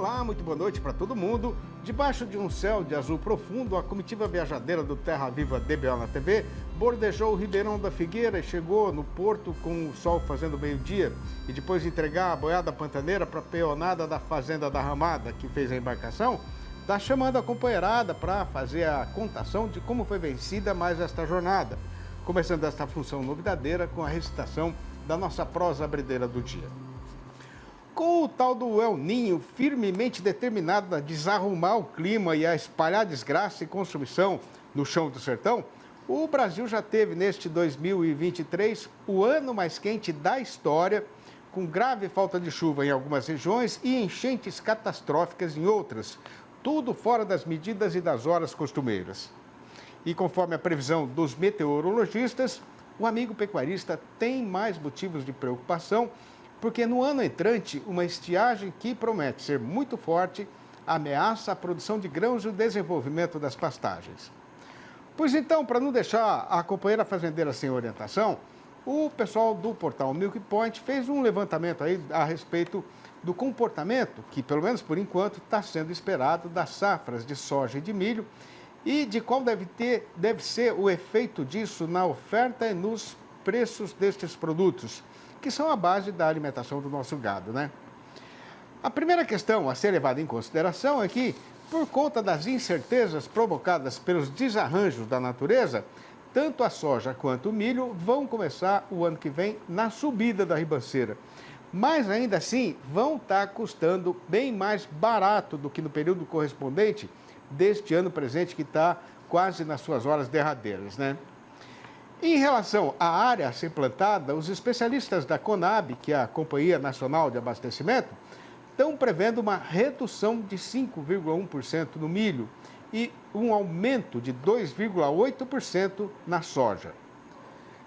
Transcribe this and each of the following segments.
Olá, muito boa noite para todo mundo. Debaixo de um céu de azul profundo, a comitiva viajadeira do Terra Viva DBO na TV bordejou o Ribeirão da Figueira e chegou no porto com o sol fazendo meio-dia. E depois de entregar a boiada pantaneira para a peonada da Fazenda da Ramada, que fez a embarcação, está chamando a companheirada para fazer a contação de como foi vencida mais esta jornada. Começando esta função novidadeira com a recitação da nossa prosa abrideira do dia. Com o tal do El Ninho firmemente determinado a desarrumar o clima e a espalhar desgraça e consumição no chão do sertão, o Brasil já teve neste 2023 o ano mais quente da história, com grave falta de chuva em algumas regiões e enchentes catastróficas em outras, tudo fora das medidas e das horas costumeiras. E conforme a previsão dos meteorologistas, o amigo pecuarista tem mais motivos de preocupação, porque no ano entrante, uma estiagem que promete ser muito forte ameaça a produção de grãos e o desenvolvimento das pastagens. Pois então, para não deixar a companheira fazendeira sem orientação, o pessoal do portal Milk Point fez um levantamento aí a respeito do comportamento que, pelo menos por enquanto, está sendo esperado das safras de soja e de milho e de qual deve ser o efeito disso na oferta e nos preços destes produtos, que são a base da alimentação do nosso gado, né? A primeira questão a ser levada em consideração é que, por conta das incertezas provocadas pelos desarranjos da natureza, tanto a soja quanto o milho vão começar o ano que vem na subida da ribanceira. Mas ainda assim vão estar custando bem mais barato do que no período correspondente deste ano presente, que está quase nas suas horas derradeiras, né? Em relação à área a ser plantada, os especialistas da Conab, que é a Companhia Nacional de Abastecimento, estão prevendo uma redução de 5,1% no milho e um aumento de 2,8% na soja.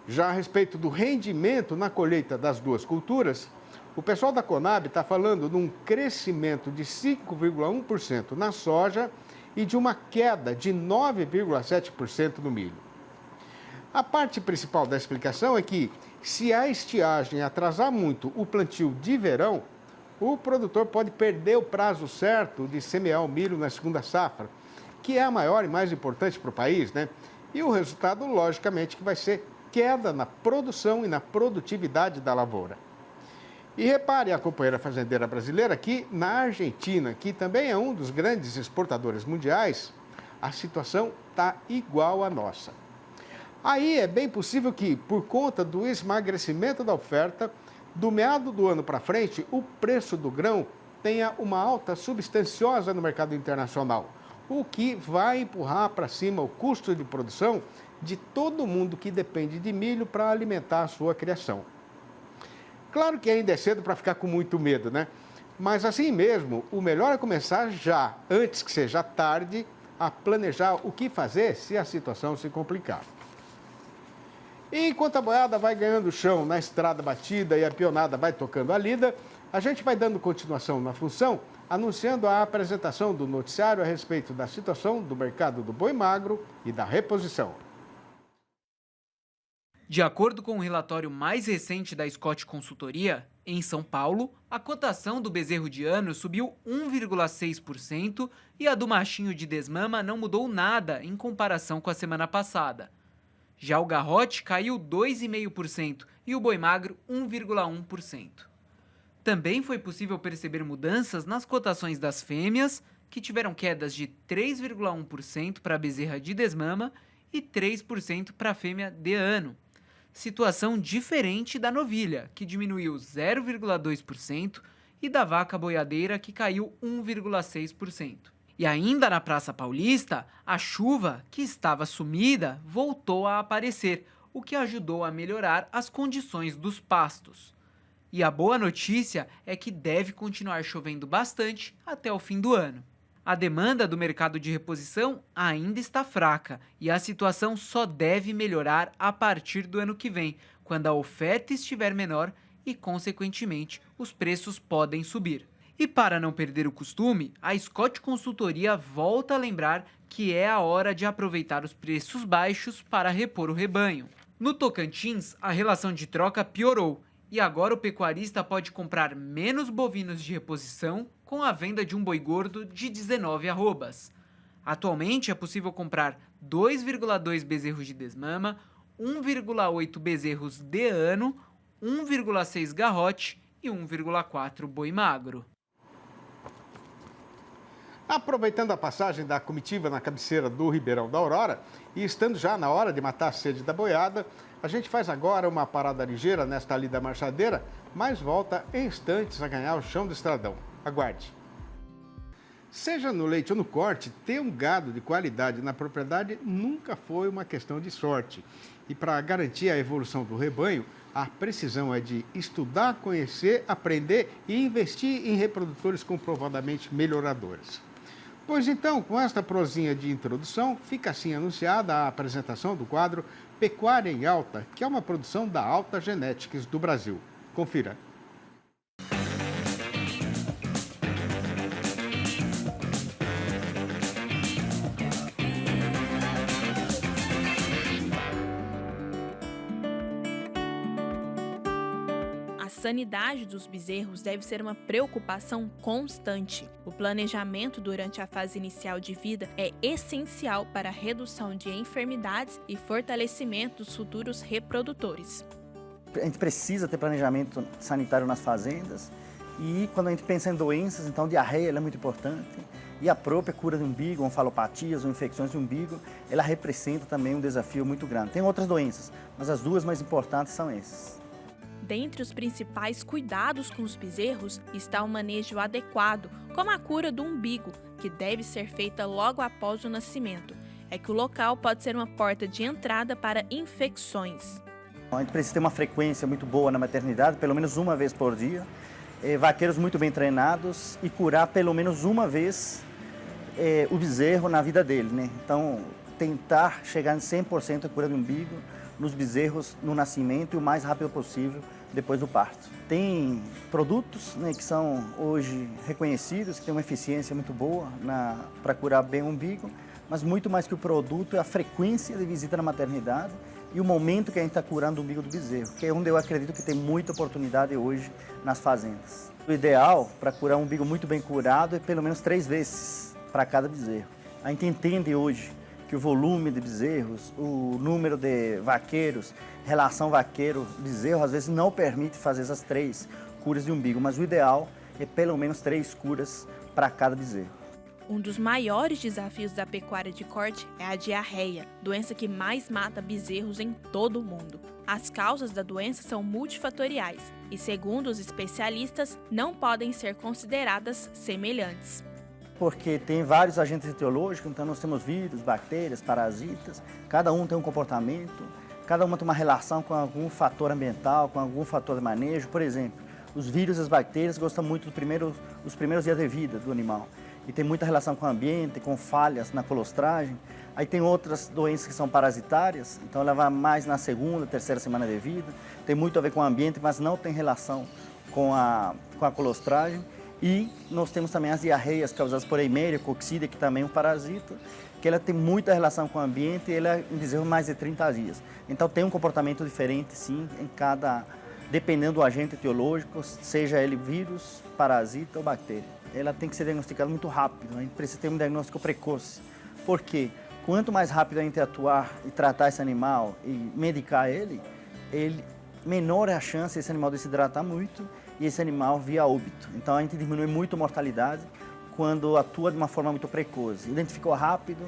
Já a respeito do rendimento na colheita das duas culturas, o pessoal da Conab está falando de um crescimento de 5,1% na soja e de uma queda de 9,7% no milho. A parte principal da explicação é que, se a estiagem atrasar muito o plantio de verão, o produtor pode perder o prazo certo de semear o milho na segunda safra, que é a maior e mais importante para o país, né? E o resultado, logicamente, que vai ser queda na produção e na produtividade da lavoura. E repare a companheira fazendeira brasileira que, na Argentina, que também é um dos grandes exportadores mundiais, a situação está igual à nossa. Aí é bem possível que, por conta do esmagrecimento da oferta, do meado do ano para frente, o preço do grão tenha uma alta substanciosa no mercado internacional, o que vai empurrar para cima o custo de produção de todo mundo que depende de milho para alimentar a sua criação. Claro que ainda é cedo para ficar com muito medo, né? Mas assim mesmo, o melhor é começar já, antes que seja tarde, a planejar o que fazer se a situação se complicar. E enquanto a boiada vai ganhando chão na estrada batida e a pionada vai tocando a lida, a gente vai dando continuação na função, anunciando a apresentação do noticiário a respeito da situação do mercado do boi magro e da reposição. De acordo com o relatório mais recente da Scott Consultoria, em São Paulo, a cotação do bezerro de ano subiu 1,6% e a do machinho de desmama não mudou nada em comparação com a semana passada. Já o garrote caiu 2,5% e o boi magro 1,1%. Também foi possível perceber mudanças nas cotações das fêmeas, que tiveram quedas de 3,1% para a bezerra de desmama e 3% para a fêmea de ano. Situação diferente da novilha, que diminuiu 0,2%, e da vaca boiadeira, que caiu 1,6%. E ainda na Praça Paulista, a chuva, que estava sumida, voltou a aparecer, o que ajudou a melhorar as condições dos pastos. E a boa notícia é que deve continuar chovendo bastante até o fim do ano. A demanda do mercado de reposição ainda está fraca e a situação só deve melhorar a partir do ano que vem, quando a oferta estiver menor e, consequentemente, os preços podem subir. E para não perder o costume, a Scott Consultoria volta a lembrar que é a hora de aproveitar os preços baixos para repor o rebanho. No Tocantins, a relação de troca piorou e agora o pecuarista pode comprar menos bovinos de reposição com com a venda de um boi gordo de 19 arrobas. Atualmente é possível comprar 2,2 bezerros de desmama, 1,8 bezerros de ano, 1,6 garrote e 1,4 boi magro. Aproveitando a passagem da comitiva na cabeceira do Ribeirão da Aurora e estando já na hora de matar a sede da boiada, a gente faz agora uma parada ligeira nesta ali da marchadeira, mas volta em instantes a ganhar o chão do estradão. Aguarde. Seja no leite ou no corte, ter um gado de qualidade na propriedade nunca foi uma questão de sorte. E para garantir a evolução do rebanho, a precisão é de estudar, conhecer, aprender e investir em reprodutores comprovadamente melhoradores. Pois então, com esta prosinha de introdução, fica assim anunciada a apresentação do quadro Pecuária em Alta, que é uma produção da Alta Genetics do Brasil. Confira. A sanidade dos bezerros deve ser uma preocupação constante. O planejamento durante a fase inicial de vida é essencial para a redução de enfermidades e fortalecimento dos futuros reprodutores. A gente precisa ter planejamento sanitário nas fazendas e quando a gente pensa em doenças, então diarreia ela é muito importante e a própria cura do umbigo, onfalopatias ou infecções do umbigo, ela representa também um desafio muito grande. Tem outras doenças, mas as duas mais importantes são essas. Dentre os principais cuidados com os bezerros está o manejo adequado, como a cura do umbigo, que deve ser feita logo após o nascimento. É que o local pode ser uma porta de entrada para infecções. A gente precisa ter uma frequência muito boa na maternidade, pelo menos uma vez por dia, vaqueiros muito bem treinados e curar pelo menos uma vez o bezerro na vida dele, né? Então, tentar chegar em 100% a cura do umbigo nos bezerros no nascimento e o mais rápido possível depois do parto. Tem produtos, né, que são hoje reconhecidos, que têm uma eficiência muito boa para curar bem o umbigo, mas muito mais que o produto é a frequência de visita na maternidade e o momento que a gente está curando o umbigo do bezerro, que é onde eu acredito que tem muita oportunidade hoje nas fazendas. O ideal para curar um umbigo muito bem curado é pelo menos 3 vezes para cada bezerro. A gente entende hoje que o volume de bezerros, o número de vaqueiros, relação vaqueiro-bezerro, às vezes não permite fazer essas 3 curas de umbigo, mas o ideal é pelo menos 3 curas para cada bezerro. Um dos maiores desafios da pecuária de corte é a diarreia, doença que mais mata bezerros em todo o mundo. As causas da doença são multifatoriais e, segundo os especialistas, não podem ser consideradas semelhantes. Porque tem vários agentes etiológicos, então nós temos vírus, bactérias, parasitas, cada um tem um comportamento, cada uma tem uma relação com algum fator ambiental, com algum fator de manejo. Por exemplo, os vírus e as bactérias gostam muito dos primeiros dias de vida do animal e tem muita relação com o ambiente, com falhas na colostragem. Aí tem outras doenças que são parasitárias, então ela vai mais na 2ª, 3ª semana de vida, tem muito a ver com o ambiente, mas não tem relação com a colostragem. E nós temos também as diarreias causadas por Eimeria coccídea, que também é um parasita, que ela tem muita relação com o ambiente e ela é em bezerro mais de 30 dias. Então tem um comportamento diferente, sim, dependendo do agente etiológico, seja ele vírus, parasita ou bactéria. Ela tem que ser diagnosticada muito rápido, a gente precisa ter um diagnóstico precoce. Por quê? Quanto mais rápido a gente atuar e tratar esse animal e medicar ele, menor é a chance desse animal desidratar muito e esse animal vir a óbito. Então a gente diminui muito a mortalidade quando atua de uma forma muito precoce. Identificou rápido,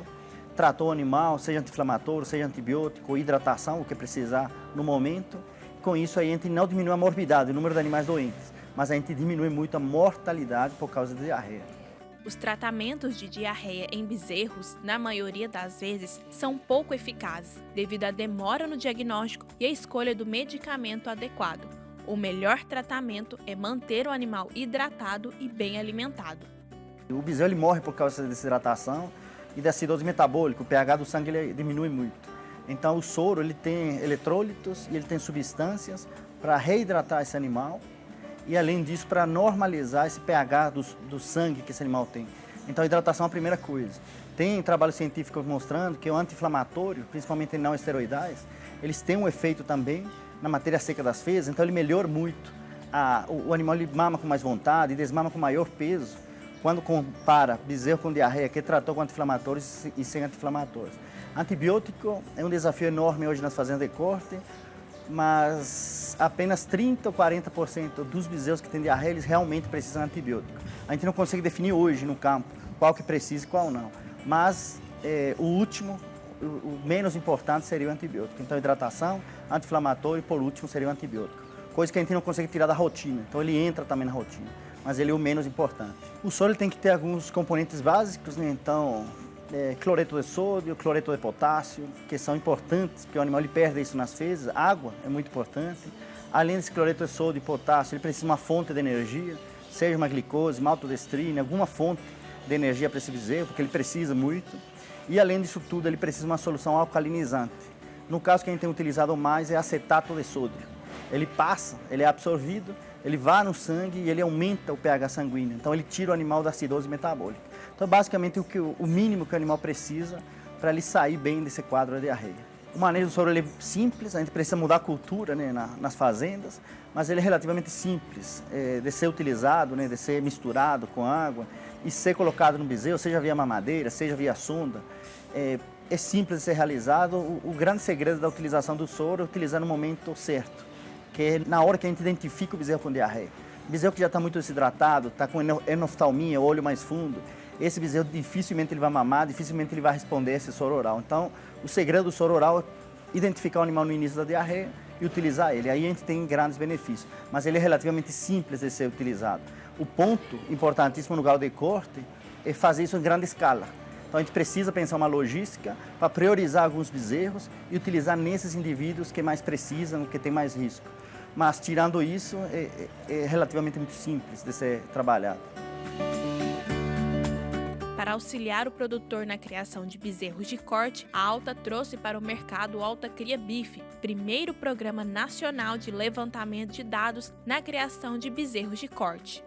tratou o animal, seja anti-inflamatório, seja antibiótico, hidratação, o que precisar no momento. Com isso aí a gente não diminui a morbidade, o número de animais doentes, mas a gente diminui muito a mortalidade por causa da diarreia. Os tratamentos de diarreia em bezerros, na maioria das vezes, são pouco eficazes, devido à demora no diagnóstico e à escolha do medicamento adequado. O melhor tratamento é manter o animal hidratado e bem alimentado. O bezerro ele morre por causa da desidratação e da acidose metabólica, o pH do sangue ele diminui muito. Então o soro ele tem eletrólitos e ele tem substâncias para reidratar esse animal e além disso para normalizar esse pH do sangue que esse animal tem. Então a hidratação é a primeira coisa. Tem trabalhos científicos mostrando que o anti-inflamatório, principalmente não esteroidais, eles têm um efeito também na matéria seca das fezes, então ele melhora muito. O animal ele mama com mais vontade, desmama com maior peso, quando compara bezerro com diarreia, que tratou com anti-inflamatórios e sem anti-inflamatórios. Antibiótico é um desafio enorme hoje nas fazendas de corte, mas apenas 30 ou 40% dos bezerros que têm diarreia, eles realmente precisam de antibiótico. A gente não consegue definir hoje no campo qual que precisa e qual não, mas o último, o menos importante seria o antibiótico. Então, hidratação, anti-inflamatório e, por último, seria o antibiótico. Coisa que a gente não consegue tirar da rotina, então ele entra também na rotina, mas ele é o menos importante. O soro ele tem que ter alguns componentes básicos, né? Então, cloreto de sódio, cloreto de potássio, que são importantes, porque o animal ele perde isso nas fezes. Água é muito importante. Além desse cloreto de sódio e potássio, ele precisa de uma fonte de energia, seja uma glicose, maltodestrina, alguma fonte de energia para esse bezerro, porque ele precisa muito. E além disso tudo, ele precisa de uma solução alcalinizante. No caso que a gente tem utilizado mais é acetato de sódio. Ele passa, ele é absorvido, ele vai no sangue e ele aumenta o pH sanguíneo. Então ele tira o animal da acidose metabólica. Então basicamente o mínimo que o animal precisa para ele sair bem desse quadro de diarreia. O manejo do soro ele é simples, a gente precisa mudar a cultura, né, nas fazendas, mas ele é relativamente simples de ser utilizado, né, de ser misturado com água e ser colocado no bezerro, seja via mamadeira, seja via sonda. É simples de ser realizado. O grande segredo da utilização do soro é utilizar no momento certo, que é na hora que a gente identifica o bezerro com diarreia. O bezerro que já está muito desidratado, está com enoftalmia, olho mais fundo, esse bezerro dificilmente ele vai mamar, dificilmente ele vai responder esse soro oral. Então, o segredo do soro oral é identificar o animal no início da diarreia e utilizar ele. Aí a gente tem grandes benefícios, mas ele é relativamente simples de ser utilizado. O ponto importantíssimo no gado de corte é fazer isso em grande escala. Então a gente precisa pensar uma logística para priorizar alguns bezerros e utilizar nesses indivíduos que mais precisam, que tem mais risco. Mas tirando isso, é relativamente muito simples de ser trabalhado. Para auxiliar o produtor na criação de bezerros de corte, a Alta trouxe para o mercado o Alta Cria Bife, primeiro programa nacional de levantamento de dados na criação de bezerros de corte.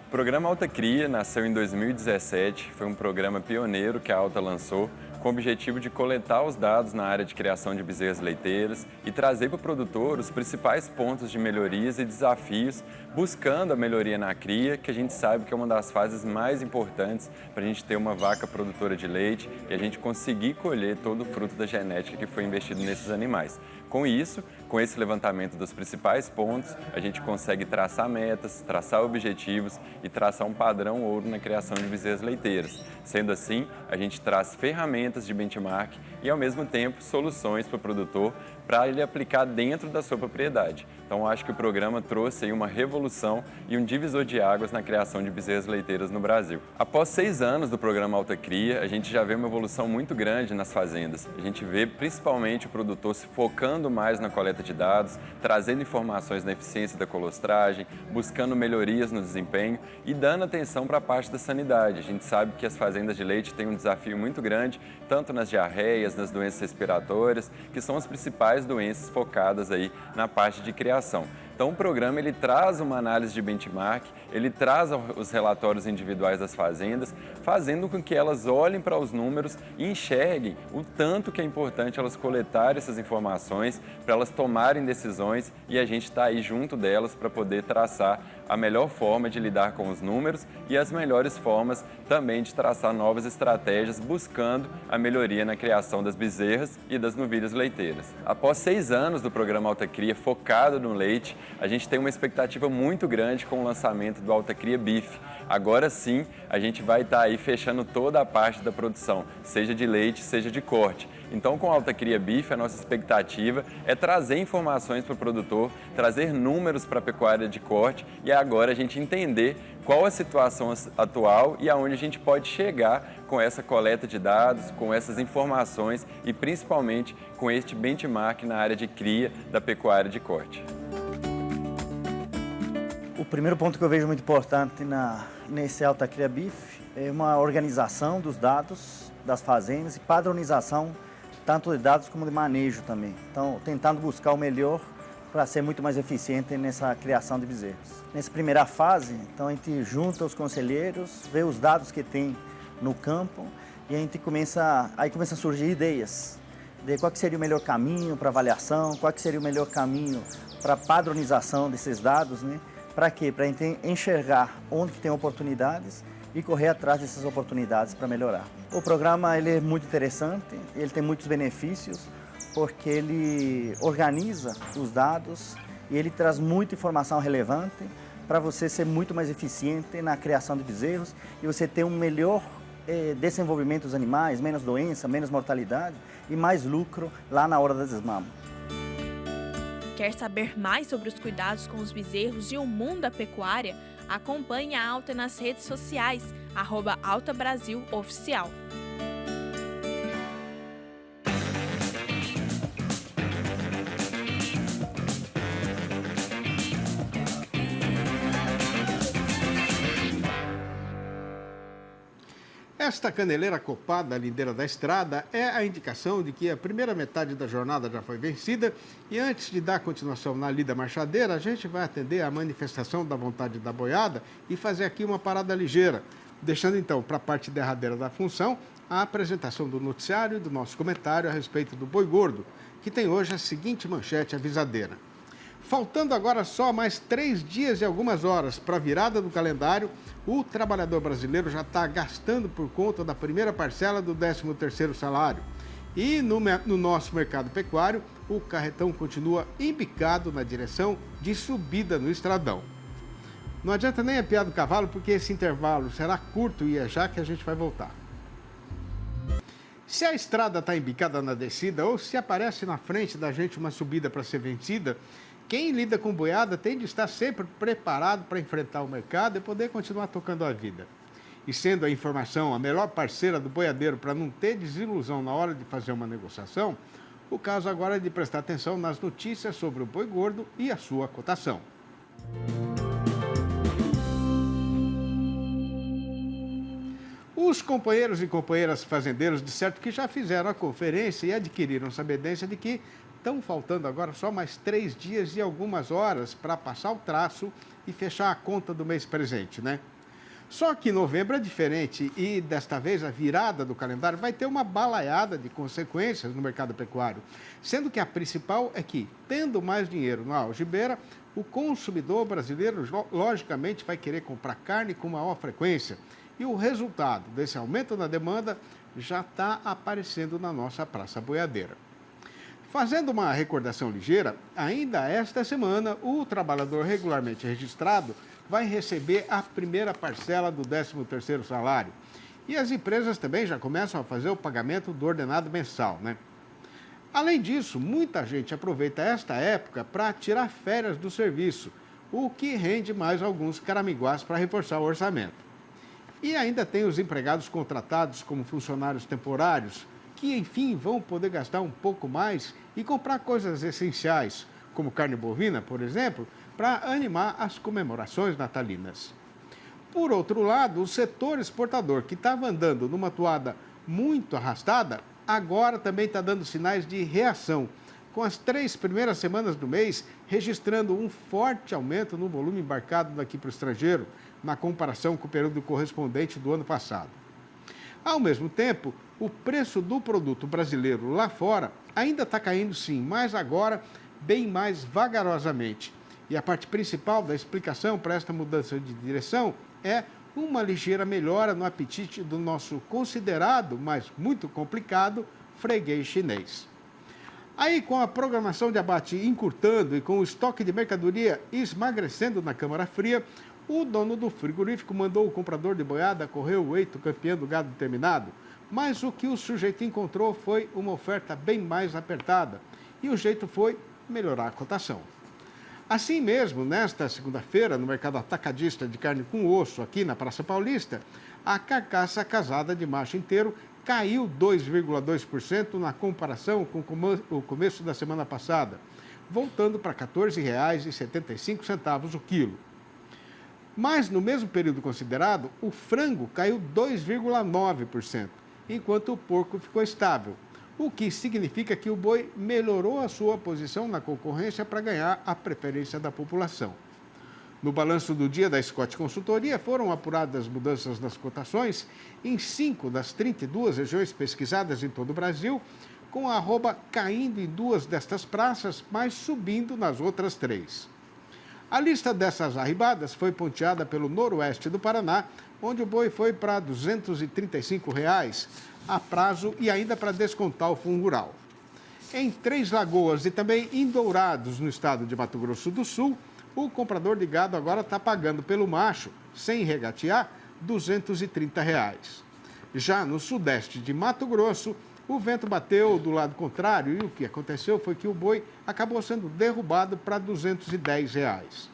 O programa Alta Cria nasceu em 2017, foi um programa pioneiro que a Alta lançou com o objetivo de coletar os dados na área de criação de bezerras leiteiras e trazer para o produtor os principais pontos de melhorias e desafios, buscando a melhoria na cria, que a gente sabe que é uma das fases mais importantes para a gente ter uma vaca produtora de leite e a gente conseguir colher todo o fruto da genética que foi investido nesses animais. Com isso, com esse levantamento dos principais pontos, a gente consegue traçar metas, traçar objetivos e traçar um padrão ouro na criação de bezerras leiteiras. Sendo assim, a gente traz ferramentas de benchmark e, ao mesmo tempo, soluções para o produtor para ele aplicar dentro da sua propriedade. Então, acho que o programa trouxe aí uma revolução e um divisor de águas na criação de bezerras leiteiras no Brasil. Após 6 anos do programa Alta Cria, a gente já vê uma evolução muito grande nas fazendas. A gente vê principalmente o produtor se focando mais na coleta de dados, trazendo informações na eficiência da colostragem, buscando melhorias no desempenho e dando atenção para a parte da sanidade. A gente sabe que as fazendas de leite têm um desafio muito grande, tanto nas diarreias, nas doenças respiratórias, que são as principais doenças focadas aí na parte de criação. Então o programa ele traz uma análise de benchmark, ele traz os relatórios individuais das fazendas, fazendo com que elas olhem para os números e enxerguem o tanto que é importante elas coletarem essas informações, para elas tomarem decisões e a gente está aí junto delas para poder traçar a melhor forma de lidar com os números e as melhores formas também de traçar novas estratégias, buscando a melhoria na criação das bezerras e das novilhas leiteiras. Após 6 anos do programa Alta Cria focado no leite, a gente tem uma expectativa muito grande com o lançamento do Alta Cria Bife. Agora sim, a gente vai estar aí fechando toda a parte da produção, seja de leite, seja de corte. Então, com a Alta Cria Bife, a nossa expectativa é trazer informações para o produtor, trazer números para a pecuária de corte e agora a gente entender qual a situação atual e aonde a gente pode chegar com essa coleta de dados, com essas informações e principalmente com este benchmark na área de cria da pecuária de corte. O primeiro ponto que eu vejo muito importante nesse Alta Cria Bife é uma organização dos dados das fazendas e padronização tanto de dados como de manejo também. Então, tentando buscar o melhor para ser muito mais eficiente nessa criação de bezerros. Nessa primeira fase, então a gente junta os conselheiros, vê os dados que tem no campo e a gente começa a surgir ideias de qual que seria o melhor caminho para avaliação, qual que seria o melhor caminho para padronização desses dados, né? Para quê? Para a gente enxergar onde que tem oportunidades e correr atrás dessas oportunidades para melhorar. O programa ele é muito interessante, ele tem muitos benefícios, porque ele organiza os dados e ele traz muita informação relevante para você ser muito mais eficiente na criação de bezerros e você ter um melhor desenvolvimento dos animais, menos doença, menos mortalidade e mais lucro lá na hora da desmama. Quer saber mais sobre os cuidados com os bezerros e o mundo da pecuária? Acompanhe a Alta nas redes sociais, @AltaBrasilOficial. Esta caneleira copada à lindeira da estrada é a indicação de que a primeira metade da jornada já foi vencida e antes de dar continuação na lida marchadeira, a gente vai atender a manifestação da vontade da boiada e fazer aqui uma parada ligeira, deixando então para a parte derradeira da função a apresentação do noticiário e do nosso comentário a respeito do boi gordo, que tem hoje a seguinte manchete avisadeira. Faltando agora só mais 3 dias e algumas horas para a virada do calendário, o trabalhador brasileiro já está gastando por conta da primeira parcela do 13º salário. E no nosso mercado pecuário, o carretão continua embicado na direção de subida no estradão. Não adianta nem a piada do cavalo, porque esse intervalo será curto e é já que a gente vai voltar. Se a estrada está embicada na descida ou se aparece na frente da gente uma subida para ser vencida, quem lida com boiada tem de estar sempre preparado para enfrentar o mercado e poder continuar tocando a vida. E sendo a informação a melhor parceira do boiadeiro para não ter desilusão na hora de fazer uma negociação, o caso agora é de prestar atenção nas notícias sobre o boi gordo e a sua cotação. Os companheiros e companheiras fazendeiros de certo que já fizeram a conferência e adquiriram sabedência de que estão faltando agora só mais 3 dias e algumas horas para passar o traço e fechar a conta do mês presente, né? Só que novembro é diferente e desta vez a virada do calendário vai ter uma balaiada de consequências no mercado pecuário, sendo que a principal é que, tendo mais dinheiro na algibeira, o consumidor brasileiro logicamente vai querer comprar carne com maior frequência e o resultado desse aumento na demanda já está aparecendo na nossa praça boiadeira. Fazendo uma recordação ligeira, ainda esta semana, o trabalhador regularmente registrado vai receber a primeira parcela do 13º salário. E as empresas também já começam a fazer o pagamento do ordenado mensal, né? Além disso, muita gente aproveita esta época para tirar férias do serviço, o que rende mais alguns caraminguás para reforçar o orçamento. E ainda tem os empregados contratados como funcionários temporários, que, enfim, vão poder gastar um pouco mais e comprar coisas essenciais, como carne bovina, por exemplo, para animar as comemorações natalinas. Por outro lado, o setor exportador, que estava andando numa toada muito arrastada, agora também está dando sinais de reação, com as 3 primeiras semanas do mês registrando um forte aumento no volume embarcado daqui para o estrangeiro, na comparação com o período correspondente do ano passado. Ao mesmo tempo, o preço do produto brasileiro lá fora ainda está caindo sim, mas agora bem mais vagarosamente. E a parte principal da explicação para esta mudança de direção é uma ligeira melhora no apetite do nosso considerado, mas muito complicado, freguês chinês. Aí, com a programação de abate encurtando e com o estoque de mercadoria esmagrecendo na câmara fria, o dono do frigorífico mandou o comprador de boiada correr o eito campeão do gado terminado, mas o que o sujeito encontrou foi uma oferta bem mais apertada e o jeito foi melhorar a cotação. Assim mesmo, nesta segunda-feira, no mercado atacadista de carne com osso, aqui na Praça Paulista, a carcaça casada de macho inteiro caiu 2,2% na comparação com o começo da semana passada, voltando para R$ 14,75 o quilo. Mas, no mesmo período considerado, o frango caiu 2,9%, enquanto o porco ficou estável, o que significa que o boi melhorou a sua posição na concorrência para ganhar a preferência da população. No balanço do dia da Scott Consultoria, foram apuradas mudanças nas cotações em 5 das 32 regiões pesquisadas em todo o Brasil, com a arroba caindo em 2 destas praças, mas subindo nas outras 3. A lista dessas arribadas foi ponteada pelo noroeste do Paraná, onde o boi foi para R$ 235 a prazo e ainda para descontar o fundo rural. Em Três Lagoas e também em Dourados, no estado de Mato Grosso do Sul, o comprador de gado agora está pagando pelo macho, sem regatear, R$ 230. Já no sudeste de Mato Grosso, o vento bateu do lado contrário e o que aconteceu foi que o boi acabou sendo derrubado para R$ 210.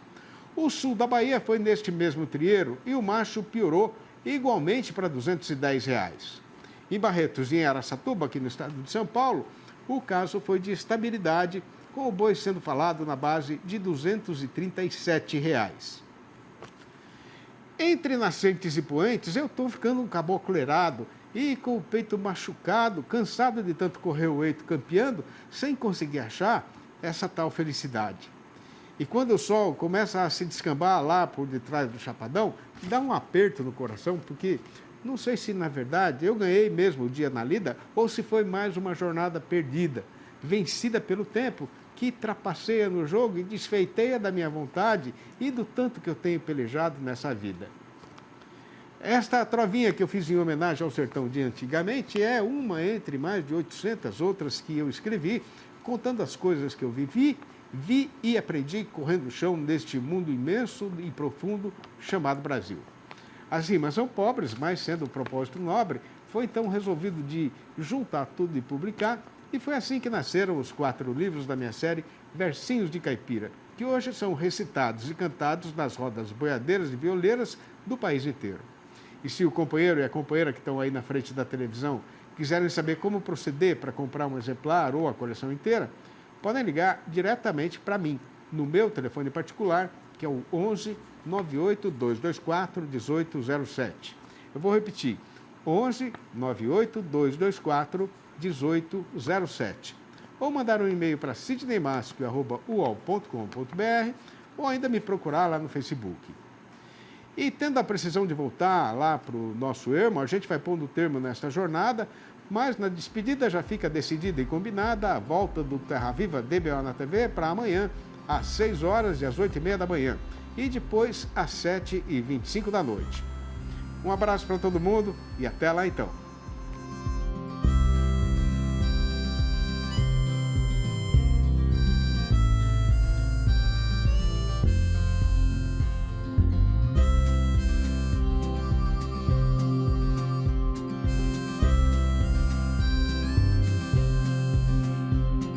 O sul da Bahia foi neste mesmo trieiro e o macho piorou igualmente para R$ 210. Em Barretos e em Araçatuba, aqui no estado de São Paulo, o caso foi de estabilidade, com o boi sendo falado na base de R$ 237. Entre nascentes e poentes, eu estou ficando um caboclo errado e com o peito machucado, cansado de tanto correr o eito campeando, sem conseguir achar essa tal felicidade. E quando o sol começa a se descambar lá por detrás do chapadão, dá um aperto no coração, porque não sei se na verdade eu ganhei mesmo o dia na lida ou se foi mais uma jornada perdida, vencida pelo tempo, que trapaceia no jogo e desfeiteia da minha vontade e do tanto que eu tenho pelejado nessa vida. Esta trovinha que eu fiz em homenagem ao sertão de antigamente é uma entre mais de 800 outras que eu escrevi, contando as coisas que eu vivi, vi e aprendi correndo o chão neste mundo imenso e profundo chamado Brasil. As rimas são pobres, mas sendo um propósito nobre, foi então resolvido de juntar tudo e publicar, e foi assim que nasceram os 4 livros da minha série Versinhos de Caipira, que hoje são recitados e cantados nas rodas boiadeiras e violeiras do país inteiro. E se o companheiro e a companheira que estão aí na frente da televisão quiserem saber como proceder para comprar um exemplar ou a coleção inteira, podem ligar diretamente para mim, no meu telefone particular, que é o 11 98 224 1807. Eu vou repetir, 11 98 224 1807. Ou mandar um e-mail para sidneymasco@uol.com.br ou ainda me procurar lá no Facebook. E tendo a precisão de voltar lá para o nosso ermo, a gente vai pondo termo nesta jornada, mas na despedida já fica decidida e combinada a volta do Terra Viva DBO na TV para amanhã, às 6 horas e às 8h30 da manhã, e depois às 7h25 da noite. Um abraço para todo mundo e até lá então.